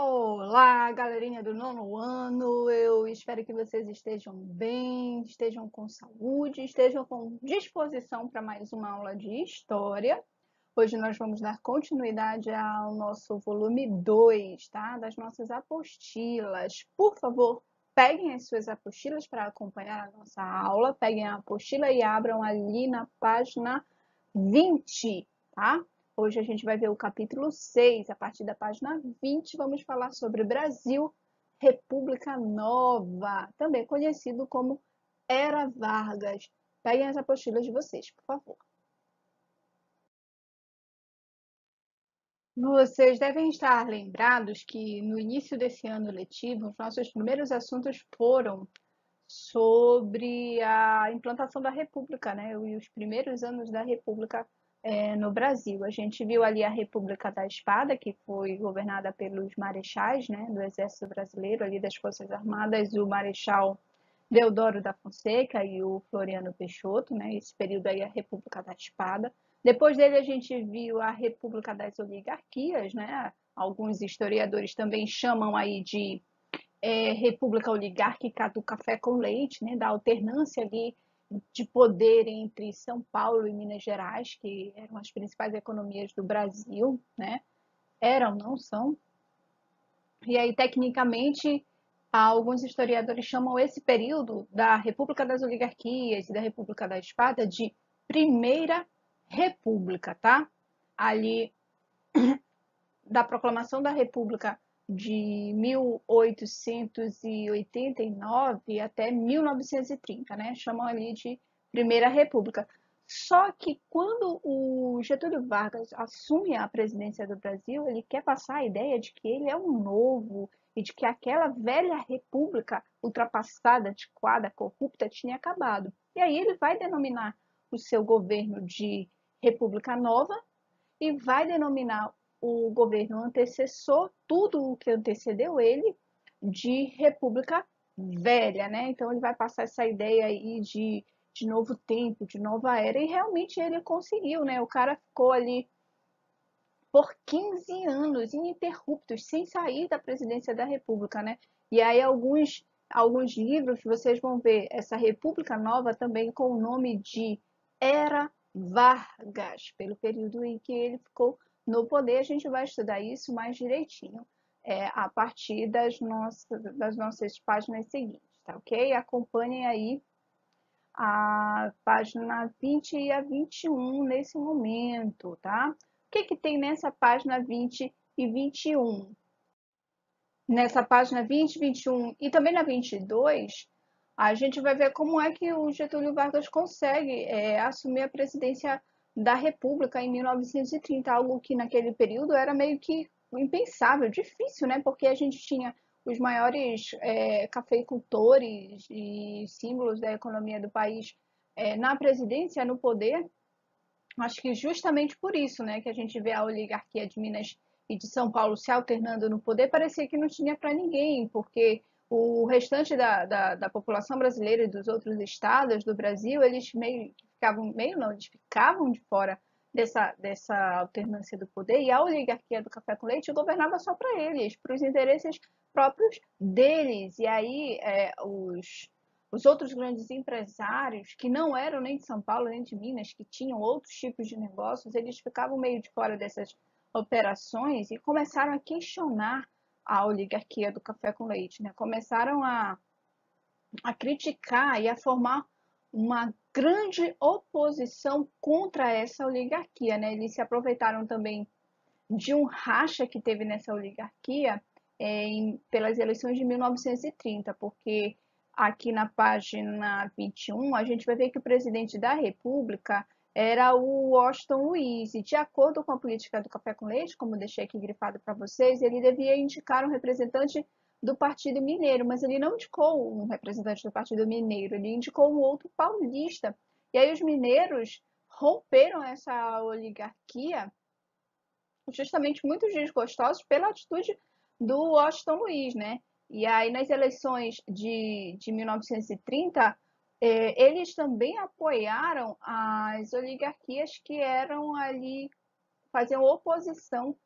Olá, galerinha do nono ano. Eu espero que vocês estejam bem, estejam com saúde, estejam com disposição para mais uma aula de história. Hoje nós vamos dar continuidade ao nosso volume 2, tá? Das nossas apostilas. Por favor, peguem as suas apostilas para acompanhar a nossa aula. Peguem a apostila e abram ali na página 20, tá? Hoje a gente vai ver o capítulo 6, a partir da página 20, vamos falar sobre Brasil, República Nova, também conhecido como Era Vargas. Peguem as apostilas de vocês, por favor. Vocês devem estar lembrados que no início desse ano letivo, os nossos primeiros assuntos foram sobre a implantação da República, né? E os primeiros anos da República no Brasil. A gente viu ali a República da Espada, que foi governada pelos marechais, né, do Exército Brasileiro, ali das Forças Armadas, o Marechal Deodoro da Fonseca e o Floriano Peixoto, né? Esse período aí a República da Espada. Depois dele a gente viu a República das Oligarquias, né? Alguns historiadores também chamam aí de república oligárquica do café com leite, né, da alternância ali de poder entre São Paulo e Minas Gerais, que eram as principais economias do Brasil, né? Eram, não são. E aí, tecnicamente, alguns historiadores chamam esse período da República das Oligarquias e da República da Espada de Primeira República, tá? Ali da proclamação da República de 1889 até 1930, né? Chamam ali de Primeira República. Só que quando o Getúlio Vargas assume a presidência do Brasil, ele quer passar a ideia de que ele é um novo e de que aquela velha república ultrapassada, antiquada, corrupta tinha acabado. E aí ele vai denominar o seu governo de República Nova e vai denominar o governo antecessor, tudo o que antecedeu ele, de República Velha, né? Então ele vai passar essa ideia aí de novo tempo, de nova era, e realmente ele conseguiu, né? O cara ficou ali por 15 anos ininterruptos, sem sair da presidência da República, né? E aí alguns livros vocês vão ver essa República Nova também com o nome de Era Vargas, pelo período em que ele ficou no poder. A gente vai estudar isso mais direitinho a partir das nossas páginas seguintes, tá ok? Acompanhem aí a página 20 e a 21 nesse momento, tá? O que que tem nessa página 20 e 21? Nessa página 20, 21 e também na 22, a gente vai ver como é que o Getúlio Vargas consegue assumir a presidência da República em 1930, algo que naquele período era meio que impensável, difícil, né? Porque a gente tinha os maiores cafeicultores e símbolos da economia do país na presidência, no poder. Acho que justamente por isso, né, que a gente vê a oligarquia de Minas e de São Paulo se alternando no poder, parecia que não tinha para ninguém, porque o restante da população brasileira e dos outros estados do Brasil, eles meio que ficavam, meio não, eles ficavam de fora dessa alternância do poder, e a oligarquia do café com leite governava só para eles, para os interesses próprios deles, e aí os outros grandes empresários, que não eram nem de São Paulo nem de Minas, que tinham outros tipos de negócios, eles ficavam meio de fora dessas operações e começaram a questionar a oligarquia do café com leite, né? Começaram a criticar e a formar uma grande oposição contra essa oligarquia, né? Eles se aproveitaram também de um racha que teve nessa oligarquia pelas eleições de 1930, porque aqui na página 21 a gente vai ver que o presidente da República era o Washington Luiz, e de acordo com a política do café com leite, como deixei aqui grifado para vocês, ele devia indicar um representante do Partido Mineiro, mas ele não indicou um representante do Partido Mineiro, ele indicou um outro paulista. E aí os mineiros romperam essa oligarquia justamente muito desgostosos pela atitude do Washington Luiz, né? E aí nas eleições de 1930, eles também apoiaram as oligarquias que eram ali, faziam oposição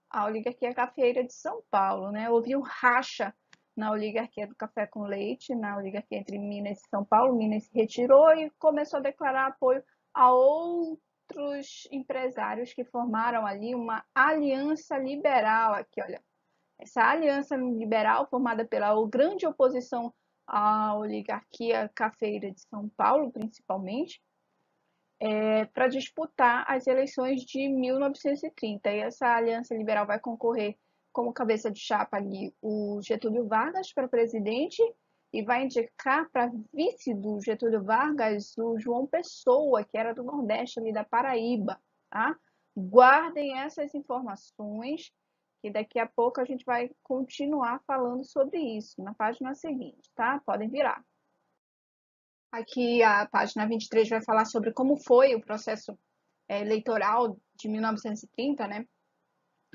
a oligarquia cafeeira de São Paulo, né? Houve um racha na oligarquia do café com leite, na oligarquia entre Minas e São Paulo. Minas se retirou e começou a declarar apoio a outros empresários que formaram ali uma aliança liberal. Aqui, olha, essa aliança liberal formada pela grande oposição à oligarquia cafeeira de São Paulo, principalmente, para disputar as eleições de 1930. E essa aliança liberal vai concorrer como cabeça de chapa ali o Getúlio Vargas para presidente e vai indicar para vice do Getúlio Vargas o João Pessoa, que era do Nordeste ali da Paraíba, tá? Guardem essas informações, que daqui a pouco a gente vai continuar falando sobre isso na página seguinte, tá? Podem virar. Aqui a página 23 vai falar sobre como foi o processo eleitoral de 1930, né?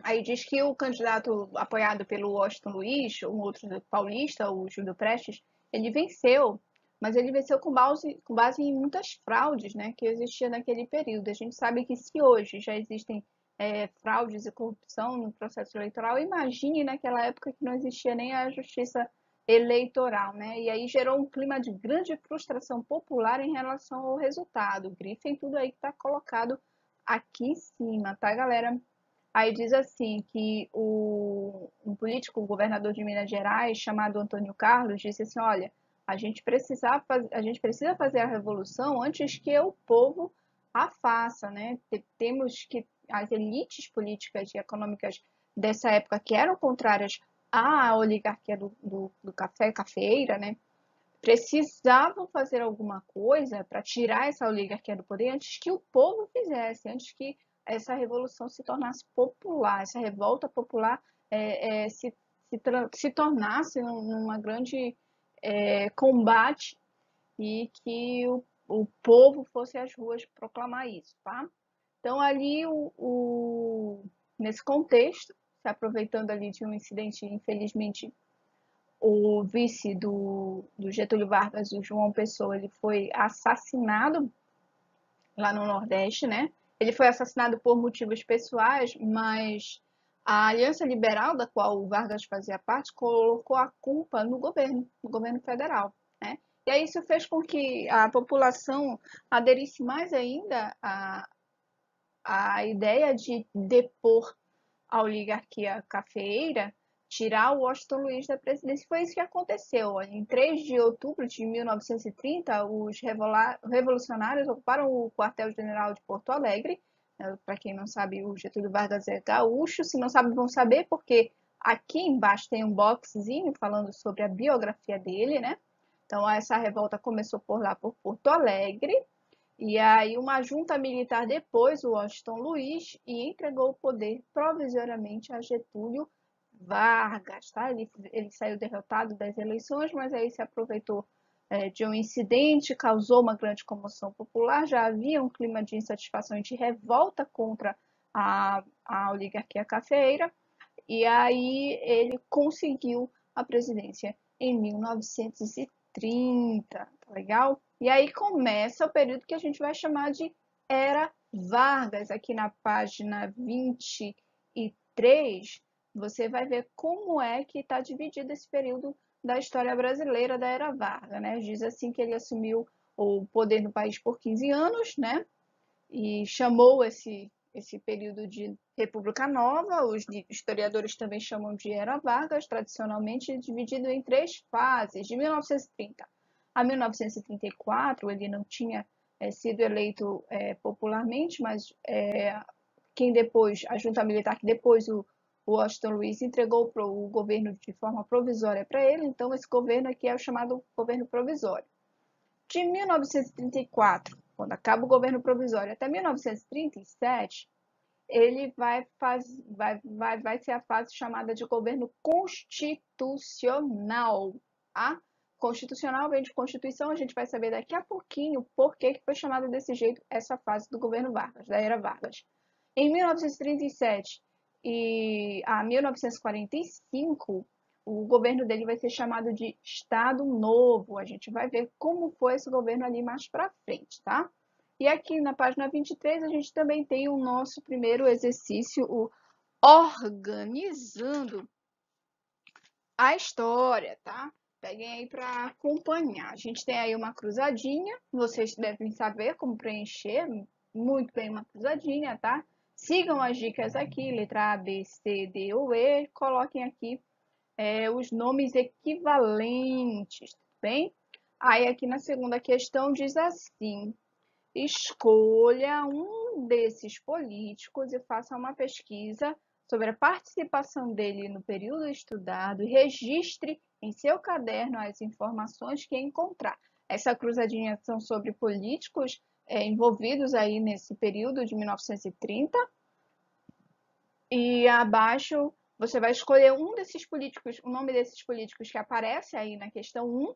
Aí diz que o candidato apoiado pelo Washington Luiz, um outro paulista, o Júlio Prestes, ele venceu, mas ele venceu com base em muitas fraudes, né, que existiam naquele período. A gente sabe que se hoje já existem fraudes e corrupção no processo eleitoral, imagine naquela época que não existia nem a justiça eleitoral, né? E aí gerou um clima de grande frustração popular em relação ao resultado. Grifem tudo aí que está colocado aqui em cima, tá, galera? Aí diz assim que um político, o governador de Minas Gerais, chamado Antônio Carlos, disse assim, olha, a gente precisa fazer a revolução antes que o povo a faça, né? Temos que as elites políticas e econômicas dessa época que eram contrárias à oligarquia do café, cafeeira, né? Precisavam fazer alguma coisa para tirar essa oligarquia do poder antes que o povo fizesse, antes que essa revolução se tornasse popular, essa revolta popular se tornasse numa grande combate e que o povo fosse às ruas proclamar isso, tá? Então, ali, nesse contexto, se aproveitando ali de um incidente, infelizmente, o vice do Getúlio Vargas, o João Pessoa, ele foi assassinado lá no Nordeste, né? Ele foi assassinado por motivos pessoais, mas a Aliança Liberal, da qual o Vargas fazia parte, colocou a culpa no governo federal, né? E aí isso fez com que a população aderisse mais ainda à ideia de depor a oligarquia cafeeira, tirar o Washington Luiz da presidência. Foi isso que aconteceu. Em 3 de outubro de 1930, os revolucionários ocuparam o quartel-general de Porto Alegre. Para quem não sabe, o Getúlio Vargas é gaúcho. Se não sabe, vão saber, porque aqui embaixo tem um boxzinho falando sobre a biografia dele, né? Então, essa revolta começou por lá, por Porto Alegre. E aí uma junta militar depois, o Washington Luiz, e entregou o poder provisoriamente a Getúlio Vargas, tá? Ele saiu derrotado das eleições, mas aí se aproveitou de um incidente, causou uma grande comoção popular, já havia um clima de insatisfação e de revolta contra a oligarquia cafeeira, e aí ele conseguiu a presidência em 1930, tá legal? E aí começa o período que a gente vai chamar de Era Vargas. Aqui na página 23, você vai ver como é que está dividido esse período da história brasileira da Era Vargas, né? Diz assim que ele assumiu o poder no país por 15 anos, né? E chamou esse período de República Nova. Os historiadores também chamam de Era Vargas, tradicionalmente dividido em 3 fases. De 1930 a 1934, ele não tinha sido eleito popularmente, mas quem depois, a junta militar que depois o Washington Luiz entregou o governo de forma provisória para ele, então esse governo aqui é o chamado governo provisório. De 1934, quando acaba o governo provisório, até 1937, ele vai ser a fase chamada de governo constitucional. Tá? Constitucional vem de Constituição, a gente vai saber daqui a pouquinho por que foi chamada desse jeito essa fase do governo Vargas, da era Vargas. Em 1937 e a 1945, o governo dele vai ser chamado de Estado Novo. A gente vai ver como foi esse governo ali mais para frente, tá? E aqui na página 23 a gente também tem o nosso primeiro exercício, o organizando a história, tá? Peguem aí para acompanhar. A gente tem aí uma cruzadinha, vocês devem saber como preencher muito bem uma cruzadinha, tá? Sigam as dicas aqui, letra A, B, C, D ou E, coloquem aqui os nomes equivalentes, tudo bem? Aí aqui na segunda questão diz assim: escolha um desses políticos e faça uma pesquisa sobre a participação dele no período estudado e registre em seu caderno as informações que encontrar. Essa cruzadinha são sobre políticos envolvidos aí nesse período de 1930 e abaixo você vai escolher um desses políticos, o nome desses políticos que aparece aí na questão 1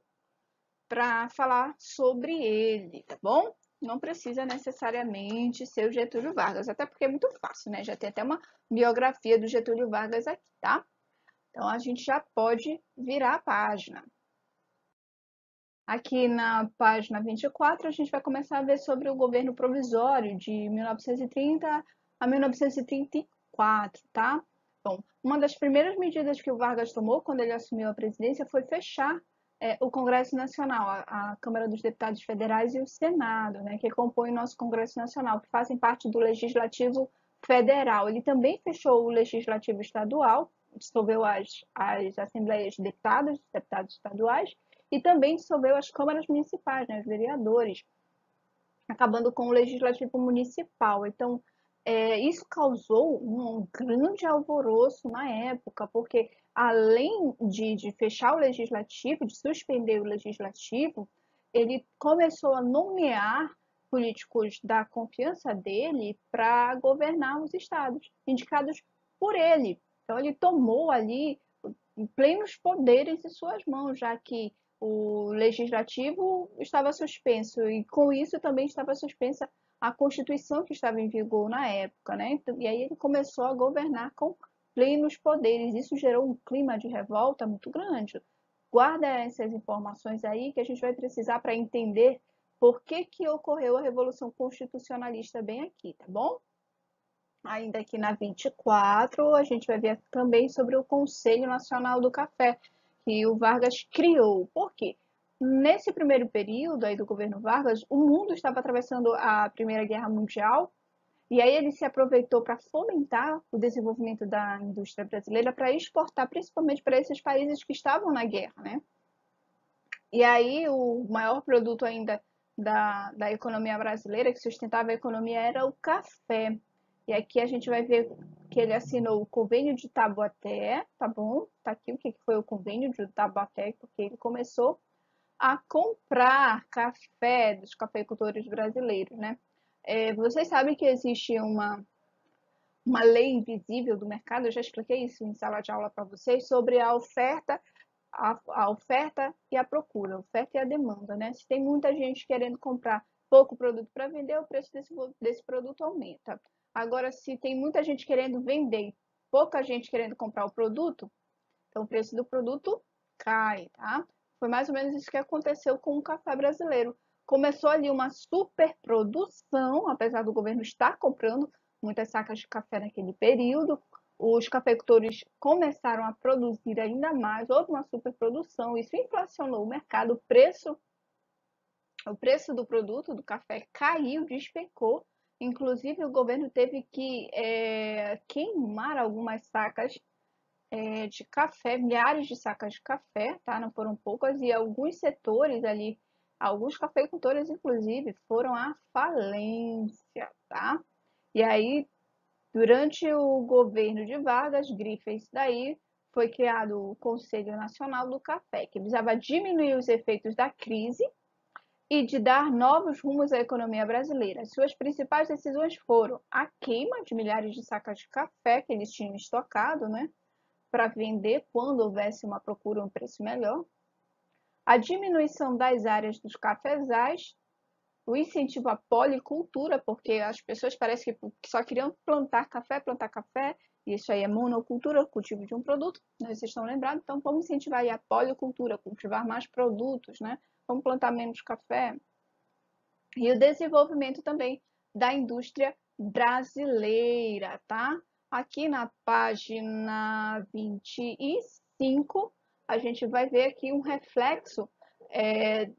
para falar sobre ele, tá bom? Não precisa necessariamente ser o Getúlio Vargas, até porque é muito fácil, né? Já tem até uma biografia do Getúlio Vargas aqui, tá? Então a gente já pode virar a página. Aqui na página 24, a gente vai começar a ver sobre o governo provisório de 1930 a 1934, tá? Bom, uma das primeiras medidas que o Vargas tomou quando ele assumiu a presidência foi fechar o Congresso Nacional, a Câmara dos Deputados Federais e o Senado, né, que compõem o nosso Congresso Nacional, que fazem parte do Legislativo Federal. Ele também fechou o Legislativo Estadual, dissolveu as Assembleias de Deputados estaduais, e também dissolveu as câmaras municipais, né, os vereadores, acabando com o legislativo municipal. Então, isso causou um grande alvoroço na época, porque além de fechar o legislativo, de suspender o legislativo, ele começou a nomear políticos da confiança dele para governar os estados, indicados por ele. Então, ele tomou ali plenos poderes em suas mãos, já que o legislativo estava suspenso e com isso também estava suspensa a Constituição que estava em vigor na época, né? E aí ele começou a governar com plenos poderes. Isso gerou um clima de revolta muito grande. Guarda essas informações aí que a gente vai precisar para entender por que ocorreu a Revolução Constitucionalista bem aqui, tá bom? Ainda aqui na 24, a gente vai ver também sobre o Conselho Nacional do Café, que o Vargas criou. Por quê? Nesse primeiro período aí do governo Vargas, o mundo estava atravessando a Primeira Guerra Mundial, e aí ele se aproveitou para fomentar o desenvolvimento da indústria brasileira para exportar principalmente para esses países que estavam na guerra, né? E aí o maior produto ainda da economia brasileira, que sustentava a economia, era o café. E aqui a gente vai ver que ele assinou o convênio de Taubaté, tá bom? Tá aqui o que foi o convênio de Taubaté, porque ele começou a comprar café dos cafeicultores brasileiros, né? Vocês sabem que existe uma lei invisível do mercado, eu já expliquei isso em sala de aula para vocês, sobre a oferta e a procura, a oferta e a demanda, né? Se tem muita gente querendo comprar pouco produto para vender, o preço desse produto aumenta. Agora, se tem muita gente querendo vender e pouca gente querendo comprar o produto, então o preço do produto cai, tá? Foi mais ou menos isso que aconteceu com o café brasileiro. Começou ali uma superprodução, apesar do governo estar comprando muitas sacas de café naquele período, os cafeicultores começaram a produzir ainda mais, houve uma superprodução, isso inflacionou o mercado, o preço do produto, do café, caiu, despencou. Inclusive, o governo teve que queimar algumas sacas de café, milhares de sacas de café, tá? Não foram poucas, e alguns setores ali, alguns cafeicultores, inclusive, foram à falência, tá? E aí, durante o governo de Vargas, grifa isso daí, foi criado o Conselho Nacional do Café, que visava diminuir os efeitos da crise e de dar novos rumos à economia brasileira. Suas principais decisões foram a queima de milhares de sacas de café que eles tinham estocado, né, para vender quando houvesse uma procura, um preço melhor, a diminuição das áreas dos cafezais, o incentivo à policultura, porque as pessoas parecem que só queriam plantar café, e isso aí é monocultura, cultivo de um produto, né? Vocês estão lembrados? Então vamos incentivar aí a policultura, cultivar mais produtos, né? Vamos plantar menos café. E o desenvolvimento também da indústria brasileira, tá? Aqui na página 25, a gente vai ver aqui um reflexo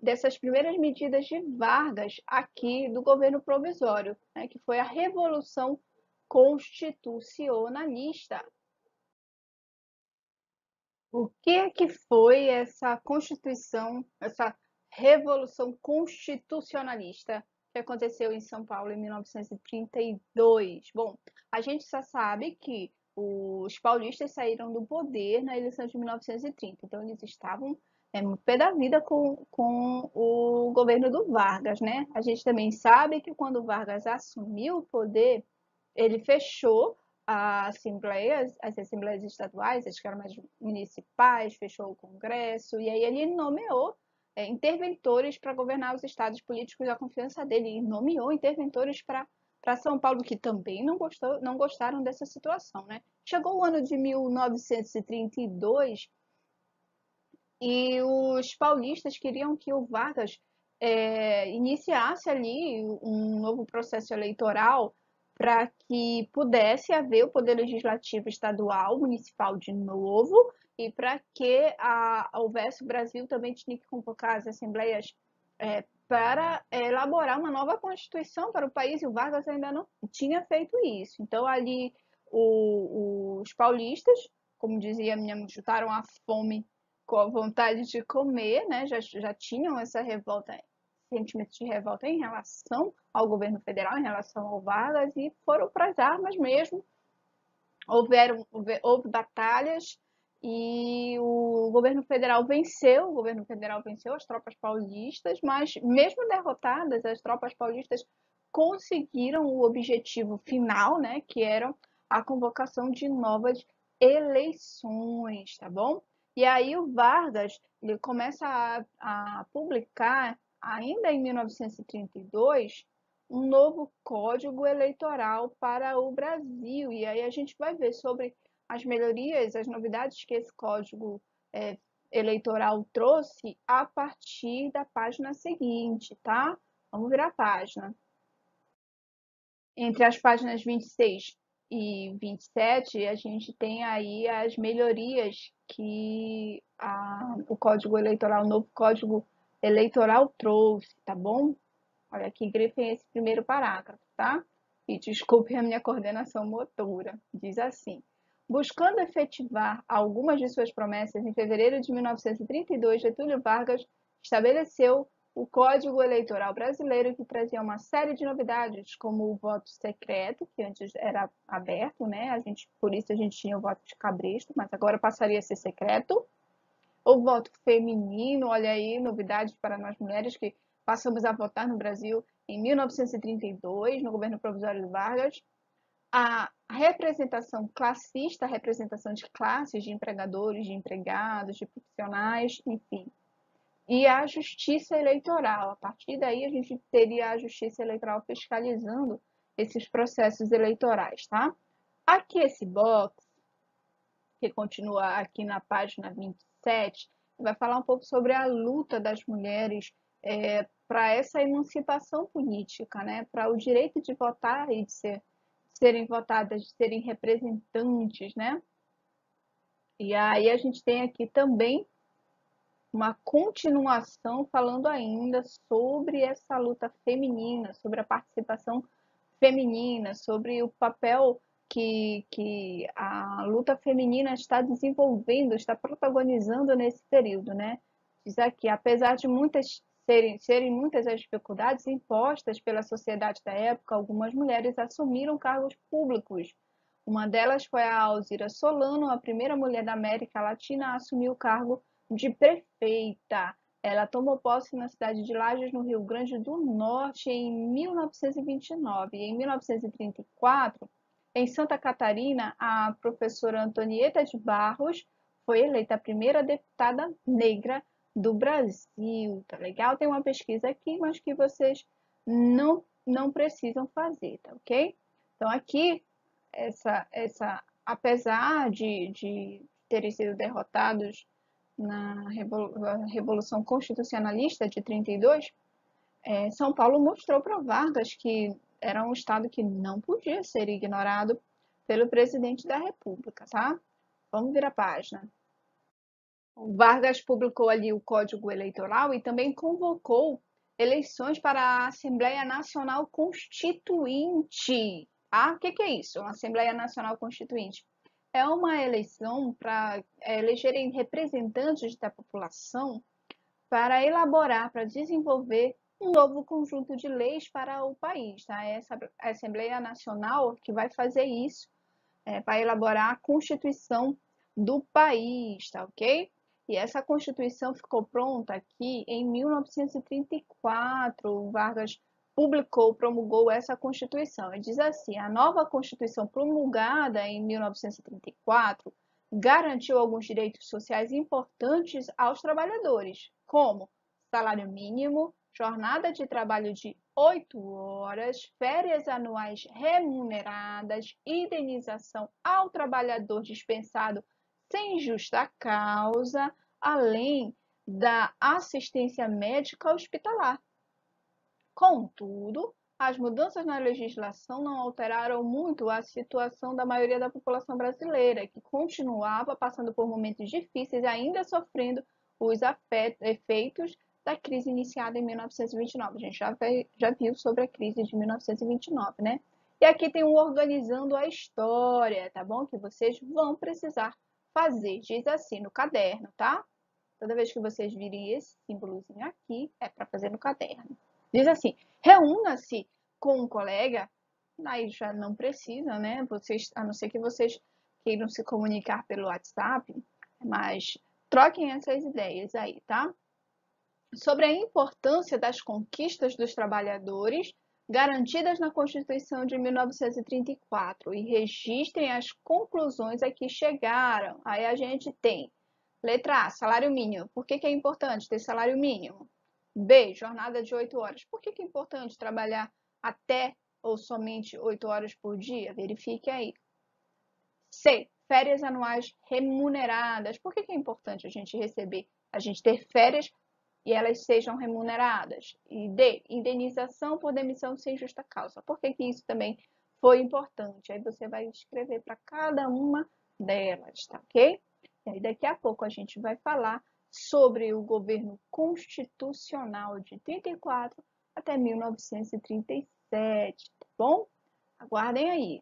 dessas primeiras medidas de Vargas aqui do governo provisório, né, que foi a Revolução Constitucionalista. O que foi essa Constituição, essa Revolução Constitucionalista que aconteceu em São Paulo em 1932? Bom, a gente só sabe que os paulistas saíram do poder na eleição de 1930, então eles estavam muito pé da vida com o governo do Vargas, né? A gente também sabe que quando o Vargas assumiu o poder, ele fechou as assembleias estaduais, as câmaras municipais, fechou o Congresso, e aí ele nomeou interventores para governar os estados políticos da confiança dele, e nomeou interventores para São Paulo, que também não gostaram dessa situação, né? Chegou o ano de 1932 e os paulistas queriam que o Vargas iniciasse ali um novo processo eleitoral para que pudesse haver o poder legislativo estadual, municipal de novo, e para que houvesse o Brasil também tinha que convocar as assembleias para elaborar uma nova constituição para o país, e o Vargas ainda não tinha feito isso. Então ali os paulistas, como dizia minha mãe, chutaram a fome com a vontade de comer, né? Já tinham essa revolta, sentimento de revolta em relação ao governo federal, em relação ao Vargas, e foram para as armas mesmo. Houve batalhas e o governo federal venceu as tropas paulistas, mas mesmo derrotadas, as tropas paulistas conseguiram o objetivo final, né, que era a convocação de novas eleições, tá bom? E aí o Vargas ele começa a publicar, ainda em 1932, um novo código eleitoral para o Brasil. E aí a gente vai ver sobre as melhorias, as novidades que esse código eleitoral trouxe a partir da página seguinte, tá? Vamos virar a página. Entre as páginas 26 e 27, a gente tem aí as melhorias que o Código Eleitoral, o novo Código Eleitoral trouxe, tá bom? Olha aqui, grifem esse primeiro parágrafo, tá? E desculpe a minha coordenação motora. Diz assim: buscando efetivar algumas de suas promessas, em fevereiro de 1932, Getúlio Vargas estabeleceu o Código Eleitoral Brasileiro, que trazia uma série de novidades, como o voto secreto, que antes era aberto, né? Por isso a gente tinha o voto de cabresto, mas agora passaria a ser secreto. O voto feminino, olha aí, novidades para nós mulheres que passamos a votar no Brasil em 1932, no governo provisório de Vargas. A representação classista, a representação de classes, de empregadores, de empregados, de profissionais, enfim. E a justiça eleitoral. A partir daí, a gente teria a justiça eleitoral fiscalizando esses processos eleitorais, tá? Aqui esse box, que continua aqui na página 27, vai falar um pouco sobre a luta das mulheres para essa emancipação política, né? Para o direito de votar e de serem votadas, de serem representantes, né? E aí a gente tem aqui também uma continuação falando ainda sobre essa luta feminina, sobre a participação feminina, sobre o papel que a luta feminina está desenvolvendo, está protagonizando nesse período, né? Diz aqui, apesar de serem muitas as dificuldades impostas pela sociedade da época, algumas mulheres assumiram cargos públicos. Uma delas foi a Alzira Solano, a primeira mulher da América Latina a assumir o cargo de prefeita. Ela tomou posse na cidade de Lages, no Rio Grande do Norte, em 1929. E em 1934, em Santa Catarina, a professora Antonieta de Barros foi eleita a primeira deputada negra do Brasil. Tá legal? Tem uma pesquisa aqui, mas que vocês não precisam fazer, tá ok? Então, aqui, apesar de terem sido derrotados na Revolução Constitucionalista de 32, São Paulo mostrou para Vargas que era um estado que não podia ser ignorado, pelo presidente da República, tá? Vamos virar a página. O Vargas publicou ali o Código Eleitoral e também convocou eleições para a Assembleia Nacional Constituinte. Ah, o que é isso? Uma Assembleia Nacional Constituinte é uma eleição para elegerem representantes da população para elaborar, para desenvolver um novo conjunto de leis para o país. Tá? Essa Assembleia Nacional que vai fazer isso, para elaborar a Constituição do país, tá ok? E essa Constituição ficou pronta aqui em 1934. O Vargas promulgou essa Constituição. E diz assim: a nova Constituição promulgada em 1934 garantiu alguns direitos sociais importantes aos trabalhadores, como salário mínimo, jornada de trabalho de 8 horas, férias anuais remuneradas, indenização ao trabalhador dispensado sem justa causa, além da assistência médica hospitalar. Contudo, as mudanças na legislação não alteraram muito a situação da maioria da população brasileira, que continuava passando por momentos difíceis e ainda sofrendo os efeitos da crise iniciada em 1929. A gente já viu sobre a crise de 1929, né? E aqui tem um organizando a história, tá bom? Que vocês vão precisar fazer. Diz assim no caderno, tá? Toda vez que vocês virem esse símbolozinho aqui, é para fazer no caderno. Diz assim: reúna-se com um colega, aí já não precisa, né? Vocês, a não ser que vocês queiram se comunicar pelo WhatsApp, mas troquem essas ideias aí, tá? Sobre a importância das conquistas dos trabalhadores garantidas na Constituição de 1934 e registrem as conclusões a que chegaram. Aí a gente tem letra A, salário mínimo. Por que é importante ter salário mínimo? B, jornada de 8 horas. Por que é importante trabalhar até ou somente 8 horas por dia? Verifique aí. C, férias anuais remuneradas. Por que é importante a gente ter férias e elas sejam remuneradas? E D, indenização por demissão sem justa causa. Por que isso também foi importante? Aí você vai escrever para cada uma delas, tá ok? E aí daqui a pouco a gente vai falar sobre o governo constitucional de 34 até 1937, tá bom? Aguardem aí.